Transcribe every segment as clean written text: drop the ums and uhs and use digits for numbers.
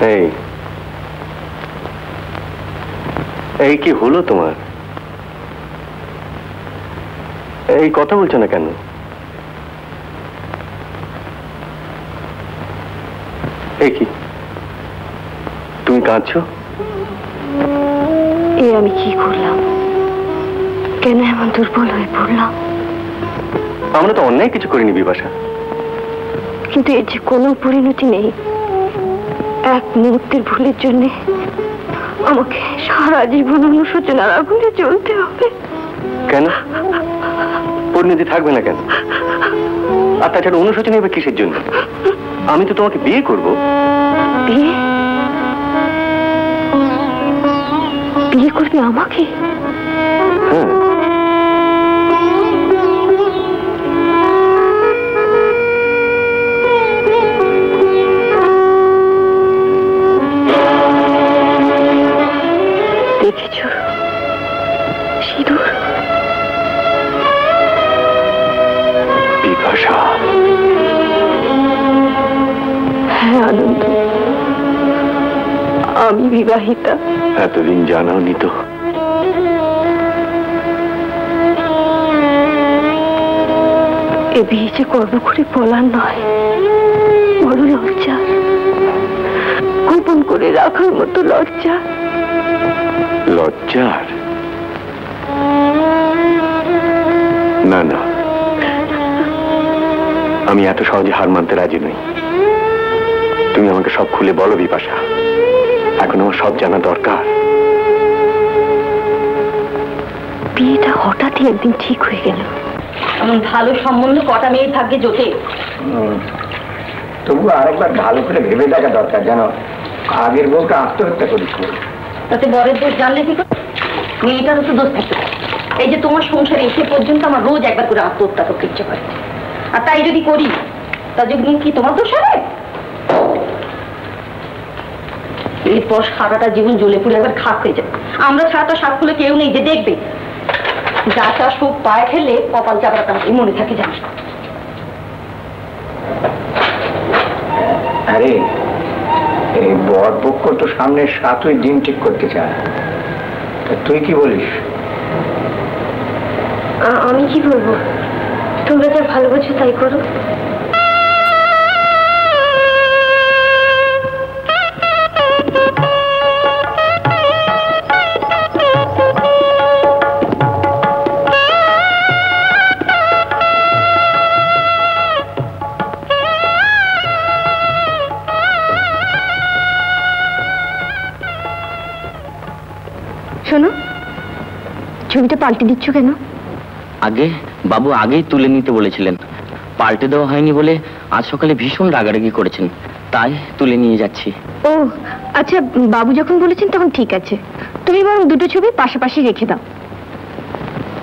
এই এই কি হলো তোমার? এই কথা বলছো না কেন? এই কি তুমি কাঁদছো? এই আমি কি করলাম? কেন এমন দুর্বল হয়ে পড়লাম? আমরা তো অন্যায় কিছু করিনি বিপাশা। কিন্তু এর যে কোনো পরিণতি নেই। এক মুহূর্তের ভুলের জন্য আমাকে সারা জীবন অনুশোচনার আগুনে জ্বলতে হবে। কেন পরিণতি থাকবে না কেন? আর তাছাড়া অনুশোচনা হবে কিসের জন্য? আমি তো তোমাকে বিয়ে করব। বিয়ে? বিয়ে করবে আমাকে? হ্যাঁ। দেখেছ সিঁদুর? বিপাশা। হ্যাঁ আনন্দ, আমি বিবাহিতা। এতদিন জানাওনি তো? এ বিয়ে যে কর্ম করে বলার নয়, বড় লজ্জা, গোপন করে রাখার মতো লজ্জা। লজ্জার? না না, আমি এত সহজে হার মানতে রাজি নই। তুমি আমাকে সব খুলে বলো বিপাশা, এখন আমার সব জানা দরকার। বিয়েটা হঠাৎই একদিন ঠিক হয়ে গেল। এমন ভালো সম্বন্ধ কটা মেয়ের ভাগ্যে জোটে। তবু আরেকবার ভালো করে ভেবে দেখা দরকার, জানো আগের বউকে আত্মহত্যা করেছিল। তাতে বরের দোষ জানলে কি করে? মেয়েটারও তো দোষ থাকতে পারে। এই যে তোমার সংসারে এসে পর্যন্ত আমার রোজ একবার করে আত্মহত্যা করতে ইচ্ছে করে, আর তাই যদি করি তা যদি কি তোমার দোষ হবে? এরপর সারাটা জীবন জ্বলে পুড়ে একবার খাক হয়ে যাবে। আমরা ছাড়া তো সাত খুলে কেউ নেই যে দেখবে। যা তা সব পায়ে ফেলে কপাল চাপড়াটা মনে থাকে জানো। আরে এই বর পক্ষ তো সামনে 7ই দিন ঠিক করতে চায়, তুই কি বলিস? আমি কি বলবো? তোমরা যা ভালো বোঝো তাই করো। শোনো, ছবিটা পাল্টে দিচ্ছ কেন? আগে বাবু আগেই তুলে নিতে বলেছিলেন, পাল্টে দেওয়া হয়নি বলে আজ সকালে ভীষণ রাগারাগি করেছেন, তাই তুলে নিয়ে যাচ্ছি। ও আচ্ছা, বাবু যখন বলেছেন তখন ঠিক আছে। তুমি বরং দুটো ছবি পাশাপাশি রেখে দাও।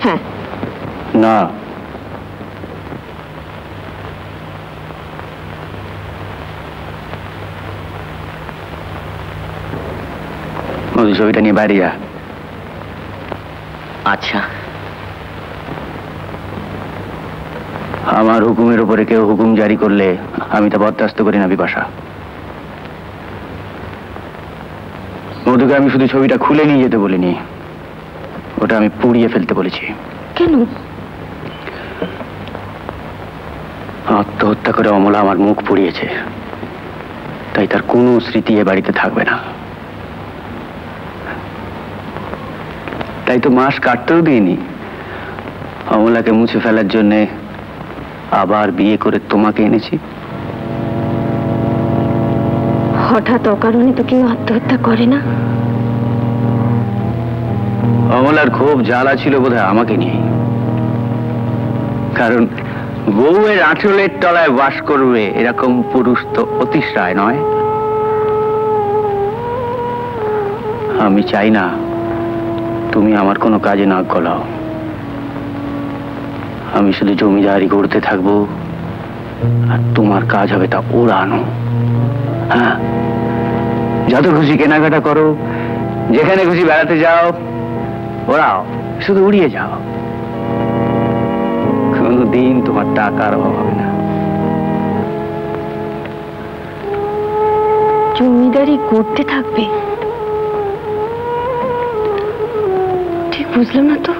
হ্যাঁ। না, ওই ছবিটা নিয়ে বাইরে যা। আচ্ছা। আমার হুকুমের উপরে কেউ হুকুম জারি করলে আমি তা বরদাস্ত করি না বিপাশা। মধুকে আমি শুধু ছবিটা খুলে নিয়ে যেতে বলিনি, ওটা আমি পুড়িয়ে ফেলতে বলেছি। কেন? আত্মহত্যা করে অমলা আমার মুখ পুড়িয়েছে, তাই তার কোনো স্মৃতি এ বাড়িতে থাকবে না। তাই তো মাস কাটতেও দিইনি। অমলাকে মুছে ফেলার জন্যে আবার বিয়ে করে তোমাকে এনেছি। হঠাৎ অকারণে তো কেউ আত্মহত্যা করে না। অমলার খুব জ্বালা ছিল বোধহয় আমাকে নিয়ে, কারণ বউয়ের আঁচলের তলায় বাস করবে এরকম পুরুষ তো অতিশয় নয়। আমি চাই না তুমি আমার কোনো কাজে নাক গলাও। আমি শুধু জমিদারি করতে থাকবো, আর তোমার কাজ হবে তা ওড়ানো। হ্যাঁ, যত খুশি কেনাকাটা করো, যেখানে খুশি বেড়াতে যাও, ওড়াও, শুধু উড়িয়ে যাও। কোনদিন তোমার টাকার অভাব হবে না। জমিদারি করতে থাকবে? ঠিক বুঝলাম না তো।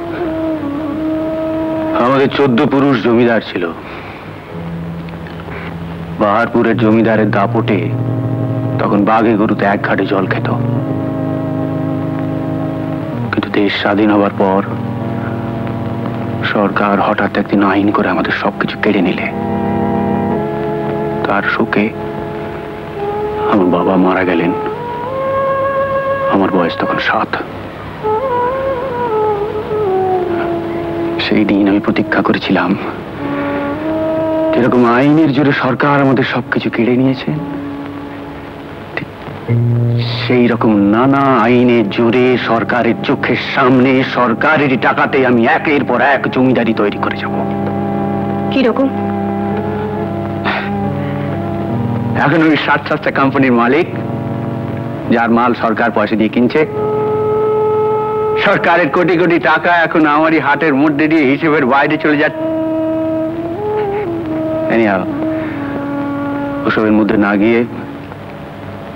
আমাদের 14 পুরুষ জমিদার ছিল। বাহারপুরের জমিদারের দাপটে তখন বাঘে গরুতে এক ঘাটে জল খেত। কিন্তু দেশ স্বাধীন হবার পর সরকার হঠাৎ একদিন আইন করে আমাদের সবকিছু কেড়ে নিলে। তার শোকে আমার বাবা মারা গেলেন। আমার বয়স তখন 7। সেই দিন আমি প্রতীক্ষা করেছিলাম, এরকম আইনের জোরে সরকার আমাদের সবকিছু কেড়ে নিয়েছে, সেই রকম নানা আইনের জোরে সরকারের চোখের সামনে সরকারের টাকাতে আমি একের পর এক জমিদারি তৈরি করে যাব। কিরকম? এখন ওই 7-7টা কোম্পানির মালিক, যার মাল সরকার পয়সা দিয়ে কিনছে। সরকারের কোটি কোটি টাকা এখন আমারই হাটের মধ্যে দিয়ে হিসেবের বাইরে চলে যাচ্ছে। ওসবের মধ্যে না গিয়ে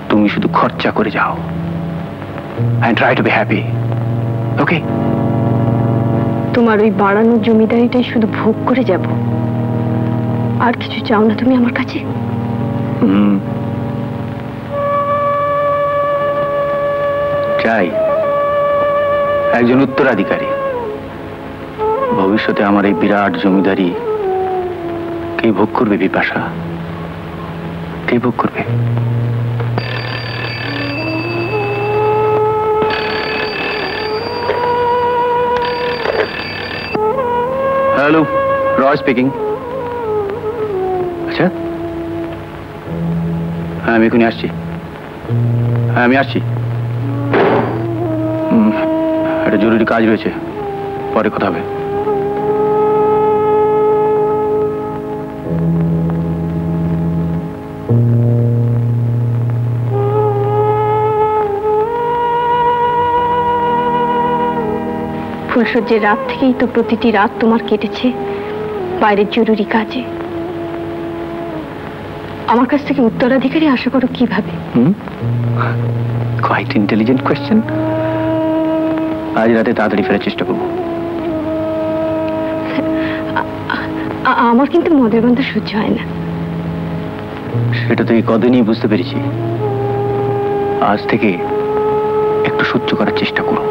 তুমি শুধু খরচা করে যাও and try to be happy. ওকে? তোমার ওই বাড়ানো জমিদারিটাই শুধু ভোগ করে যাব, আর কিছু চাও না তুমি আমার কাছে? চাই একজন উত্তরাধিকারী। ভবিষ্যতে আমার এই বিরাট জমিদারি কে ভোগ করবে বিপাশা? কে ভোগ করবে? হ্যালো, রয় স্পিকিং। আচ্ছা, হ্যাঁ আমি এখনই আসছি। হ্যাঁ আমি আসছি। একটা জরুরি কাজ রয়েছে, পরে কথা হবে। ফুলসজ্জের রাত থেকেই তো প্রতিটি রাত তোমার কেটেছে বাইরের জরুরি কাজে। আমার কাছ থেকে উত্তরাধিকারী আশা করো কিভাবে? Quite intelligent question. আজ রাতে তাড়াতাড়ি ফেরার চেষ্টা করবো। আমার কিন্তু মদের গন্ধ সহ্য হয় না। সেটা তো এই কদিনই বুঝতে পেরেছি। আজ থেকে একটু সহ্য করার চেষ্টা করো।